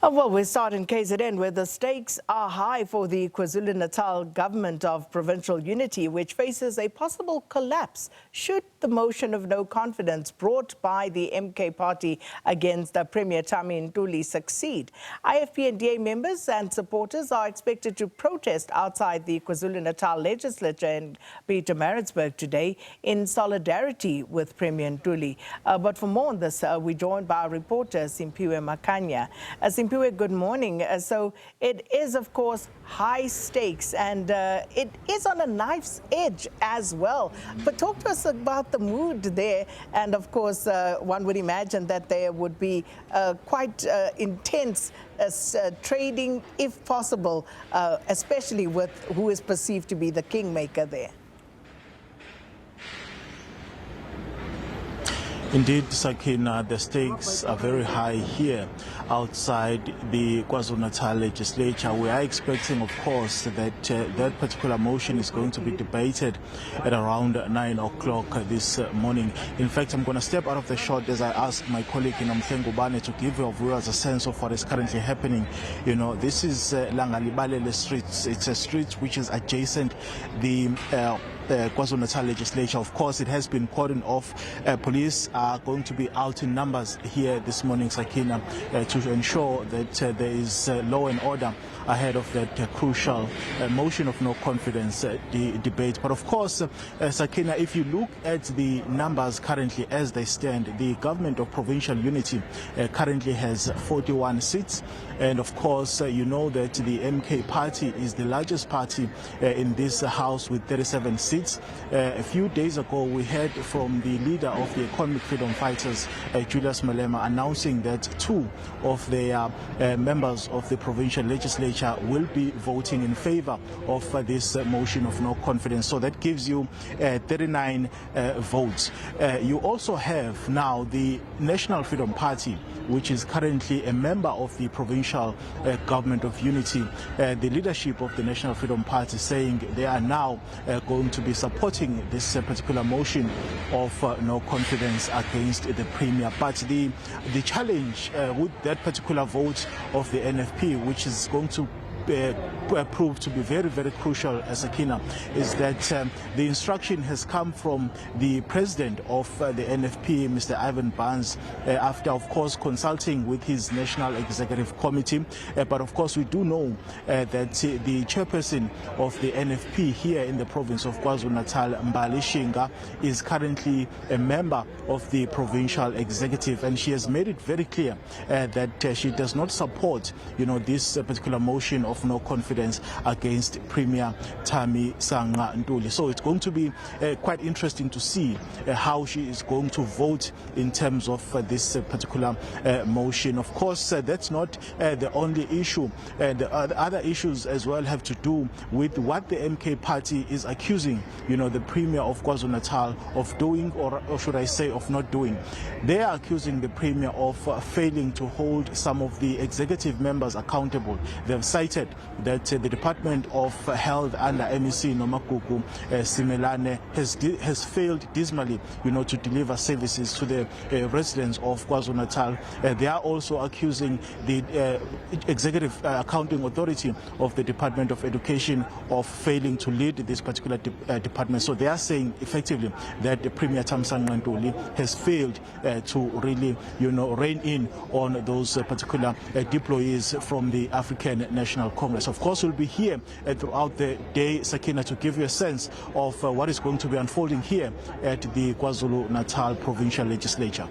Well, we start in KZN, where the stakes are high for the KwaZulu-Natal government of provincial unity, which faces a possible collapse should the motion of no confidence brought by the MK party against Premier Thami Ntuli succeed. IFP-NDA members and supporters are expected to protest outside the KwaZulu-Natal legislature in Pietermaritzburg today in solidarity with Premier Ntuli. But for more on this, we're joined by our reporter, Simphiwe Makhanya. Simphiwe, good morning. So it is, of course, high stakes, and it is on a knife's edge as well. But talk to us about the mood there. And of course, one would imagine that there would be quite intense trading, if possible, especially with who is perceived to be the kingmaker there. Indeed, Sakina, the stakes are very high here outside the KwaZulu-Natal legislature. We are expecting, of course, that that particular motion is going to be debated at around 9 o'clock this morning. In fact, I'm going to step out of the shot as I ask my colleague Ngubane to give your viewers a sense of what is currently happening. You know, this is Langalibalele Street. It's a street which is adjacent the KwaZulu-Natal legislature. Of course, it has been cordoned off. Police are going to be out in numbers here this morning, Sakina, to ensure that there is law and order ahead of that crucial motion of no confidence debate. But of course, Sakina, if you look at the numbers currently as they stand, the government of provincial unity currently has 41 seats. And of course, you know that the MK party is the largest party in this house with 37 seats. A few days ago, we heard from the leader of the Economic Freedom Fighters, Julius Malema, announcing that 2 of their members of the provincial legislature will be voting in favor of this motion of no confidence. So that gives you 39 votes. You also have now the National Freedom Party, which is currently a member of the provincial government of unity. The leadership of the National Freedom Party saying they are now going to be supporting this particular motion of no confidence against the Premier. But the challenge with that particular vote of the NFP, which is going to proved to be very, very crucial, Sakina, is that the instruction has come from the president of the NFP, Mr. Ivan Barnes, after, of course, consulting with his National Executive Committee. But, of course, we do know that the chairperson of the NFP here in the province of KwaZulu-Natal, Mbali Shinga, is currently a member of the provincial executive, and she has made it very clear that she does not support, you know, this particular motion of no confidence against Premier Thami Ntuli. So it's going to be quite interesting to see how she is going to vote in terms of this particular motion. Of course, that's not the only issue. The other issues as well have to do with what the MK party is accusing, you know, the Premier of KwaZulu-Natal of doing, or should I say of not doing. They are accusing the Premier of failing to hold some of the executive members accountable. They've cited that the Department of Health under MEC Nomagugu Simelane has failed dismally, you know, to deliver services to the residents of KwaZulu-Natal. They are also accusing the Executive Accounting Authority of the Department of Education of failing to lead this particular department. So they are saying effectively that the Premier Thami Ntuli has failed to really, you know, rein in on those particular deployees from the African National Congress. Of course, we'll be here throughout the day, Sakina, to give you a sense of what is going to be unfolding here at the KwaZulu-Natal Provincial Legislature.